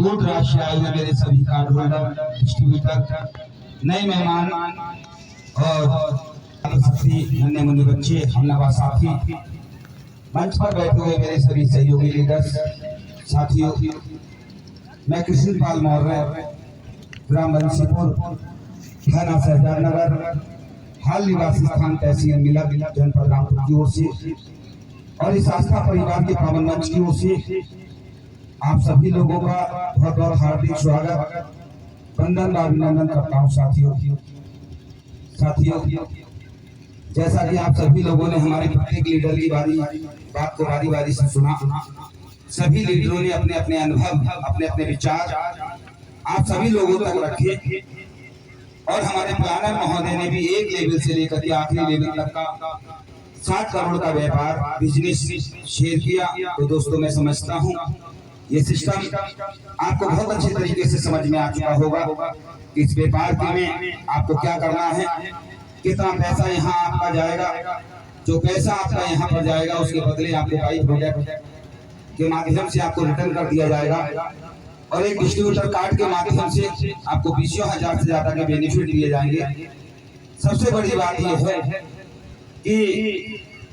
दूर दराज से आए हुए मेरे सभी कार्ड होल्डर, डिस्ट्रीब्यूटर, नए मेहमान और नन्हे मुन्ने बच्चे, हमनवा साथी, मंच पर बैठे हुए मेरे सभी सहयोगी लीडर्स, साथियों, मैं कृष्ण पाल मौर्य, ग्राम बंसीपुर, थाना सहजानगर, हाल निवासी स्थान तहसील मिलक, जनपद रामपुर की ओर से और इस आस्था परिवार के पावन मंच की ओर से आप सभी लोगों का बहुत बहुत हार्दिक स्वागत, वंदन और अभिनंदन करता हूँ। साथियों, जैसा कि आप सभी लोगों ने हमारे प्रत्येक लीडर की बात को बारी बारी से सुना, सभी लीडरों ने अपने अपने अनुभव, अपने अपने विचार आप सभी लोगों तक रखे और हमारे प्लानर महोदय ने भी एक लेवल से लेकर के आखिरी लेवल तक का 7 करोड़ का व्यापार बिजनेस शेयर किया। तो दोस्तों, मैं समझता हूँ ये सिस्टम आपको बहुत अच्छे तरीके से समझ में आ चुका होगा कि इस व्यापार में आपको क्या करना है, कितना पैसा यहाँ आपका जाएगा, जो पैसा आपका यहाँ पर जाएगा उसके बदले आपको कई प्रोडक्ट के माध्यम से आपको रिटर्न कर दिया जाएगा और एक डिस्ट्रीब्यूटर कार्ड के माध्यम से आपको 20,000 से ज्यादा के बेनिफिट दिए जाएंगे। सबसे बड़ी बात यह है कि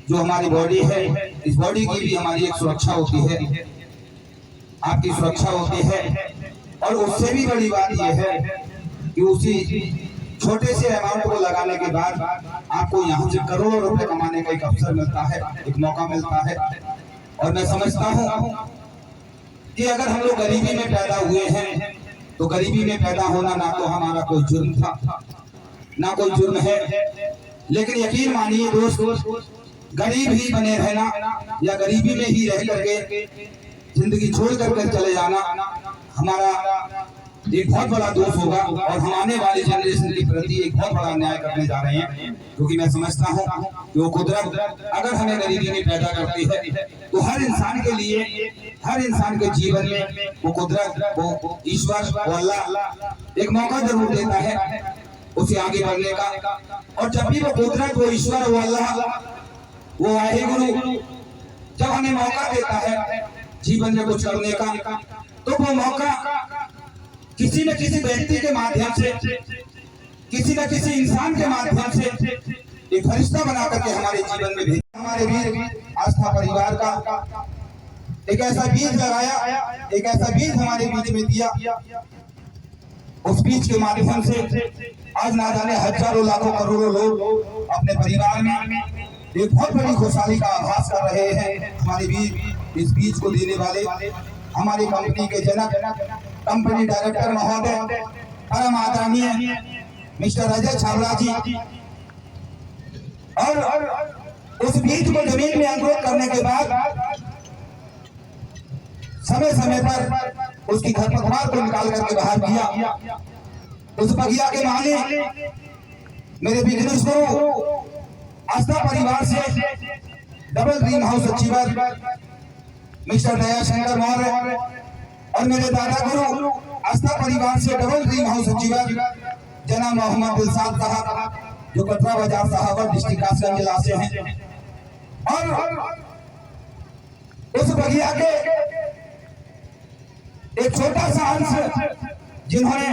जो हमारी बॉडी है, इस बॉडी की भी हमारी एक सुरक्षा होती है, आपकी सुरक्षा होती है और उससे भी बड़ी बात यह है कि उसी छोटे से अमाउंट को लगाने के बाद आपको यहाँ से करोड़ों रुपए कमाने का एक अवसर मिलता है, एक मौका मिलता है। और मैं समझता हूँ कि अगर हम लोग गरीबी में पैदा हुए हैं तो गरीबी में पैदा होना ना तो हमारा कोई जुर्म था, ना कोई जुर्म है, लेकिन यकीन मानिए दोस्त, गरीब ही बने रहना या गरीबी में ही रह करके जिंदगी छोड़ करके चले जाना हमारा एक बहुत बड़ा दोष होगा और हम आने वाली जनरेशन के प्रति एक बहुत बड़ा अन्याय करने जा रहे हैं। क्योंकि मैं समझता हूँ कि वो कुदरत अगर हमें गरीबी में पैदा करती है तो हर इंसान के लिए, हर इंसान के जीवन में वो कुदरत, वो ईश्वर, वो अल्लाह एक मौका जरूर देता है उसे आगे बढ़ने का। और जब भी वो कुदरत, वो ईश्वर, वो अल्लाह, वो वाहिगुरु जब हमें मौका देता है जीवन में कुछ करने का, तो वो मौका किसी न किसी व्यक्ति के माध्यम से, किसी न किसी इंसान के माध्यम से एक फरिश्ता बना करके हमारे जीवन में भेजा। हमारे वीर आस्था परिवार का एक ऐसा बीज लगाया, एक ऐसा बीज हमारे बीच में दिया, उस बीज के माध्यम से आज ना जाने हजारों लाखों करोड़ों लोग अपने परिवार में एक बहुत बड़ी खुशहाली का आभास कर रहे हैं। हमारे बीज, इस बीज को देने वाले हमारी कंपनी के जनक, कंपनी डायरेक्टर महोदय परम आदरणीय मिस्टर अजय छाबड़ा जी, और उस बीज को जमीन में अंकुरित करने के बाद समय समय पर उसकी खरपतवार को निकाल करके बाहर किया। उस बगिया के मालिक मेरे बिजनेस गुरु आस्था परिवार से double green house achiever mister Daya Shankar Maurya और मेरे दादा गुरु आस्था परिवार से डबल ग्रीन हाउस अचीवर जनाब मोहम्मद दिलशाद साहब, जो कटरा बाजार साहब डिस्ट्रिक्ट कासगंज जिला से हैं। और उस बगिया के एक छोटा सा अंश जिन्होंने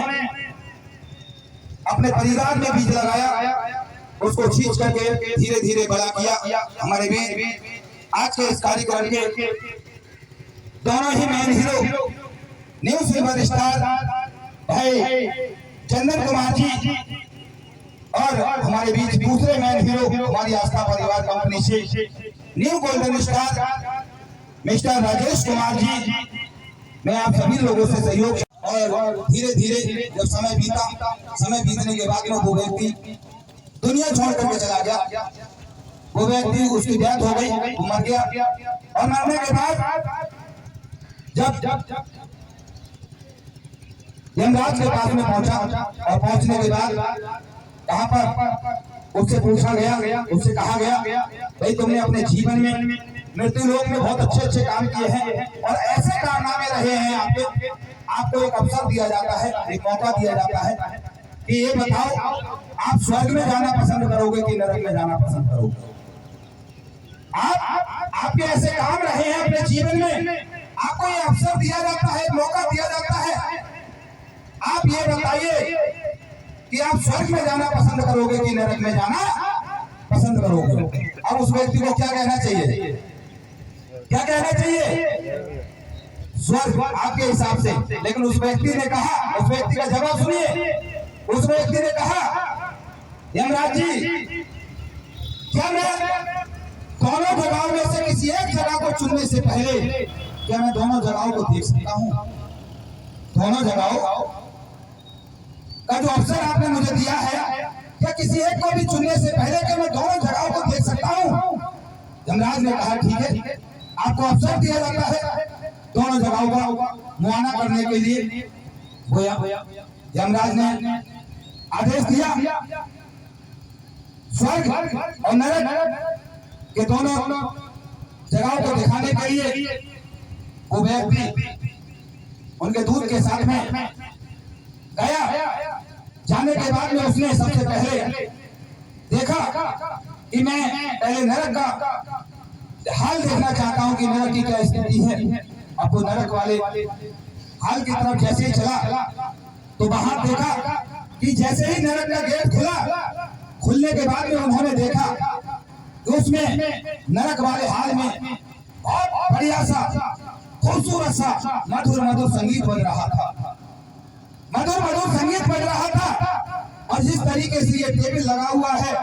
अपने परिवार में बीज लगाया, उसको खींच करके धीरे धीरे बड़ा किया। हमारे वीर आज के इस कार्यक्रम के दोनों ही main hero new silver star भाई चंदन कुमार जी और हमारे बीच दूसरे मेन हीरो हमारी आस्था परिवार कंपनी से new golden star mister Rajesh Kumar ji, मैं आप सभी लोगों से सहयोग। और धीरे धीरे जब समय बीता, समय बीतने के बाद में वो व्यक्ति दुनिया छोड़ करके चला गया, वो व्यक्ति, उसकी डेथ हो गई, वो मर गया। और मरने के बाद जब यमराज के पास में पहुंचा और पहुंचने के बाद कहां पर उससे पूछा गया, उससे कहा गया भाई तुमने अपने जीवन में मृत्यु लोक में बहुत अच्छे अच्छे काम किए हैं और ऐसे कारनामे रहे हैं आपके, आपको एक अवसर दिया जाता है, एक मौका दिया जाता है कि ये बताओ आप स्वर्ग में जाना पसंद करोगे कि नरक में जाना पसंद करोगे। आपके ऐसे काम रहे हैं अपने जीवन में, आपको ये अवसर दिया जाता है, मौका दिया जाता है आप ये बताइए कि आप स्वर्ग में जाना पसंद करोगे कि नरक में जाना पसंद करोगे? अब उस व्यक्ति को क्या कहना चाहिए? क्या कहना चाहिए? स्वर्ग आपके हिसाब से। लेकिन उस व्यक्ति ने कहा, उस व्यक्ति का जवाब सुनिए। उस व्यक्ति ने कहा, यमराज जी, क्या मैं दोनों जगहों में से किसी एक जगह को चुनने से पहले क्या मैं दोनों जगहों को देख सकता हूँ? दोनों जगहों का जो अवसर आपने मुझे दिया है, क्या किसी एक को भी चुनने से पहले क्या मैं दोनों जगहों को देख सकता हूँ? यमराज ने कहा, ठीक है, आपको अवसर दिया जाता है दोनों जगहों का मुआयना करने के लिए। यमराज ने आदेश दिया, स्वर्ग और नरक के दोनों जगहों को दिखाने के लिए वो व्यक्ति उनके दूत के साथ में गया। जाने के बाद में उसने सबसे पहले देखा कि मैं पहले नरक का हाल देखना चाहता हूं कि नरक की क्या स्थिति है। अब वो नरक वाले हाल की तरफ जैसे ही चला तो वहां देखा कि जैसे ही नरक का गेट खुला, खुलने के बाद में उन्होंने देखा कि उसमें नरक वाले हाल में बहुत बढ़िया सा खूबसूरत सा मधुर मधुर संगीत बज रहा था। मधुर मधुर संगीत बज रहा था। और जिस तरीके से ये टेबल लगा हुआ है,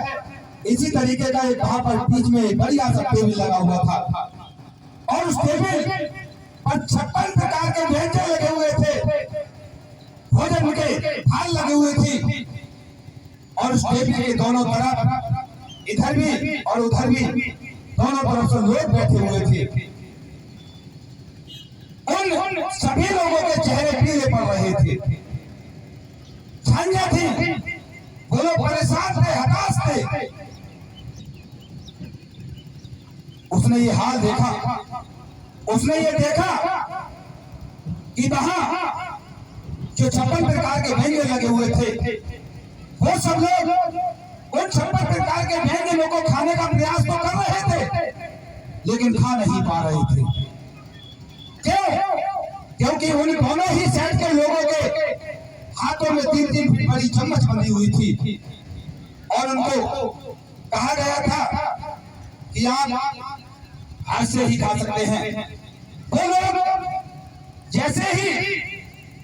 इसी तरीके का एक वहां पर बीच में बढ़िया सा टेबल लगा हुआ था। और उस टेबल पर 56 प्रकार के व्यंजन लगे हुए थे, भोजन के थाल लगे हुए थे। और उस टेबल के दोनों तरफ, इधर भी और उधर भी, दोनों तरफ से लोग बैठे हुए थे। उन सभी लोगों के चेहरे पीले पड़ रहे थे, झांझा थी, वो लोग परेशान थे, हताश थे। उसने ये हाल देखा, उसने ये देखा कि वहां जो 56 प्रकार के व्यंजन लगे हुए थे, वो सब लोग उन 56 प्रकार के व्यंजनों को खाने का प्रयास तो कर रहे थे, लेकिन खा नहीं पा रहे थे। क्यों? क्योंकि उन दोनों ही साइड के लोगों के हाथों में 3-3 फीट बड़ी चम्मच बंधी हुई थी। और उनको कहा गया था कि आप हाथ से ही खा सकते हैं। वो लोग जैसे ही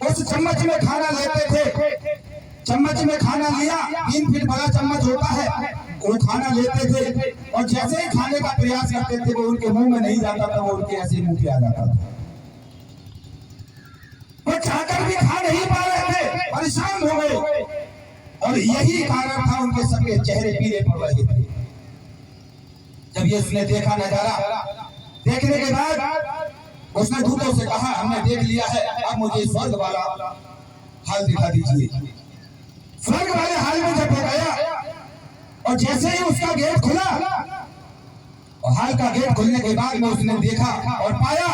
उस चम्मच में खाना लेते थे, चम्मच में खाना लिया, 3 फीट बड़ा चम्मच होता है, वो खाना लेते थे। और जैसे ही खाने का प्रयास करते थे, वो उनके मुंह में नहीं जाता था, वो उनके ऐसे मुंह पे आ जाता था। वो चाहकर भी खा नहीं पा रहे थे, परेशान हो गए। और यही कारण था उनके सबके चेहरे पीले पड़ रहे थे। जब ये उसने देखा नजारा, देखने के बाद उसने दूतों से कहा, हमने देख लिया है, अब मुझे स्वर्ग वाला हाल दिखा दीजिए। स्वर्ग वाले हाल में जब वो गया और जैसे ही उसका गेट खुला, और हाल का गेट खुलने के बाद में उसने देखा और पाया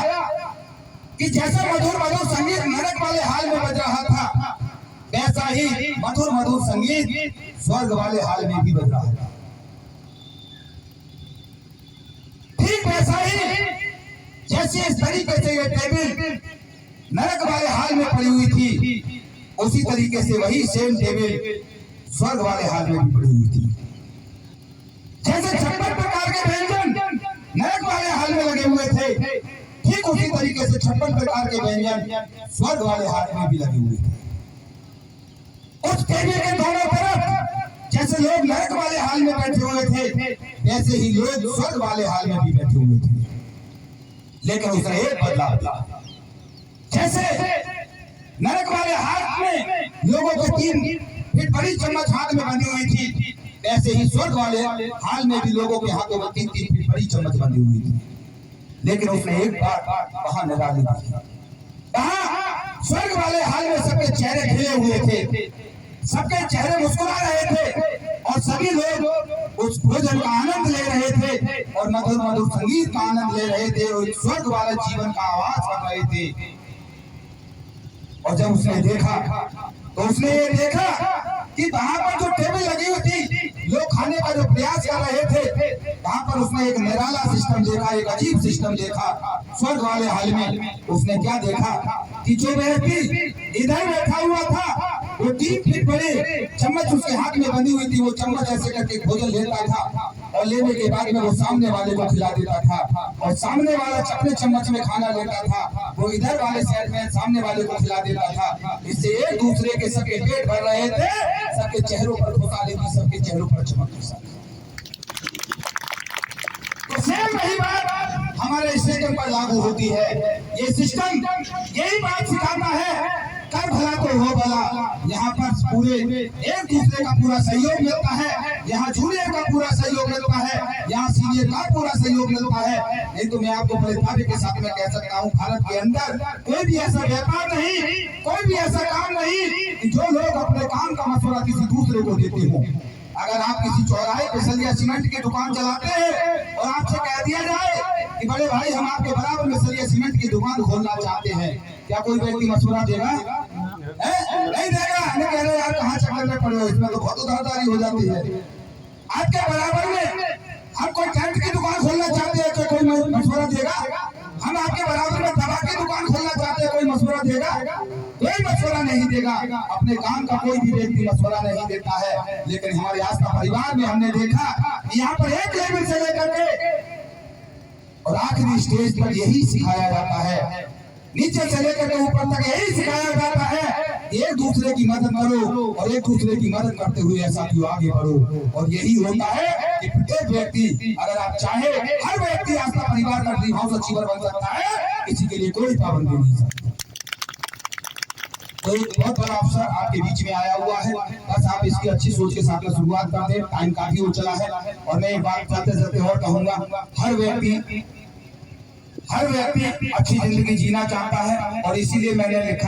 कि जैसा मधुर मधुर संगीत नरक वाले हाल में बज रहा था, वैसा ही मधुर मधुर संगीत स्वर्ग वाले हाल में भी बज रहा था। ठीक वैसा ही जैसे इस तरीके से ये टेबल नरक वाले हाल में पड़ी हुई थी, उसी तरीके से वही सेम टेबल स्वर्ग वाले हाल में भी पड़ी हुई थी। जैसे 56 प्रकार के व्यंजन नरक वाले हाल में लगे हुए थे, ठीक उसी तरीके से 56 प्रकार के व्यंजन स्वर्ग वाले हाल में भी लगे हुए थे। उस टेबल के दोनों तरफ जैसे लोग नरक वाले हाल में बैठे हुए थे, वैसे ही लोग स्वर्ग वाले हाल में भी बैठे हुए थे। लेकिन उसने एक बदलाव किया। जैसे नरक वाले हाथ में लोगों के 3 फीट बड़ी चम्मच हाथ में बंधी हुई थी, वैसे ही स्वर्ग वाले हाल में भी लोगों के हाथों में 3-3 फीट बड़ी चम्मच बंधी हुई थी। लेकिन उसने एक बात वहां निराली दी। वहां स्वर्ग वाले हाल में सबके चेहरे खिले हुए थे, सबके चेहरे मुस्कुरा रहे थे, और सभी लोग उस भोजन का आनंद ले रहे थे, और मधुर मधुर संगीत का आनंद ले रहे थे, और स्वर्ग वाले जीवन का आवाज कर रहे थे। और जब उसने देखा तो उसने ये देखा कि वहां पर जो टेबल लगी हुई थी, लोग खाने का जो प्रयास कर रहे थे, वहां पर उसने एक निराला सिस्टम देखा, एक अजीब सिस्टम देखा। स्वर्ग वाले हाल में उसने क्या देखा कि जो व्यक्ति इधर बैठा हुआ था, वो 3 फीट बड़े चम्मच उसके हाथ में बंधी हुई थी, वो चम्मच ऐसे करके भोजन लेता था और लेने के बाद में वो सामने वाले को खिला देता था, और सामने वाला अपने चम्मच में खाना लेता था, वो इधर वाले साइड में सामने वाले को खिला देता था। इससे एक दूसरे के सबके पेट भर रहे थे, सबके चेहरों पर खुशहाली थी, सबके चेहरों पर चमक थी। तो सेम वही बात हमारे स्टेडियम पर लागू होती है। ये सिस्टम यही बात सिखाता है, कर भला तो हो भला। यहाँ पर पूरे एक दूसरे का पूरा सहयोग मिलता है, यहाँ जूनियर का पूरा सहयोग मिलता है, यहाँ सीनियर का पूरा सहयोग मिलता है। नहीं तो मैं आपको बड़े दावे के साथ में कह सकता हूँ, भारत के अंदर कोई भी ऐसा व्यापार नहीं, कोई भी ऐसा काम नहीं कि जो लोग अपने काम का मशवरा किसी दूसरे को देते हो। अगर आप किसी चौराहे पे सलिया सीमेंट की दुकान चलाते हैं और आपसे कह दिया जाए कि बड़े भाई हम आपके बराबर में सलिया सीमेंट की दुकान खोलना चाहते हैं, क्या कोई व्यक्ति मशवरा देगा? नहीं देगा। नहीं कह रहे यार कहाँ चक्कर में पड़े हो, इसमें तो बहुत उधारदारी हो जाती है। आपके बराबर में हम कोई टेंट की दुकान खोलना चाहते हैं, क्या कोई मशवरा देगा? हम आपके बराबर में दवा की दुकान खोलना चाहते हैं, कोई मशवरा देगा? कोई मशवरा नहीं देगा। अपने काम का कोई भी व्यक्ति मशवरा नहीं देता है। लेकिन हमारे आस्था परिवार में हमने देखा कि यहाँ पर एक लेवल से लेकर के और आखिरी स्टेज पर यही सिखाया जाता है, नीचे से लेकर के ऊपर तक यही सिखाया जाता है, एक दूसरे की मदद करो और एक दूसरे की मदद करते हुए ऐसा क्यों आगे बढ़ो। और यही होता है कि प्रत्येक व्यक्ति, अगर आप चाहे, हर व्यक्ति आस्था परिवार का ड्रीम हाउस अचीवर बन सकता है, किसी के लिए कोई पाबंदी नहीं सकती। तो एक बहुत बड़ा अवसर आपके बीच में आया हुआ है, बस आप इसकी अच्छी सोच के साथ में शुरुआत कर दें। टाइम काफी हो चला है और मैं एक बात चलते चलते और कहूंगा, हर व्यक्ति अच्छी जिंदगी जीना चाहता है और इसीलिए मैंने लिखा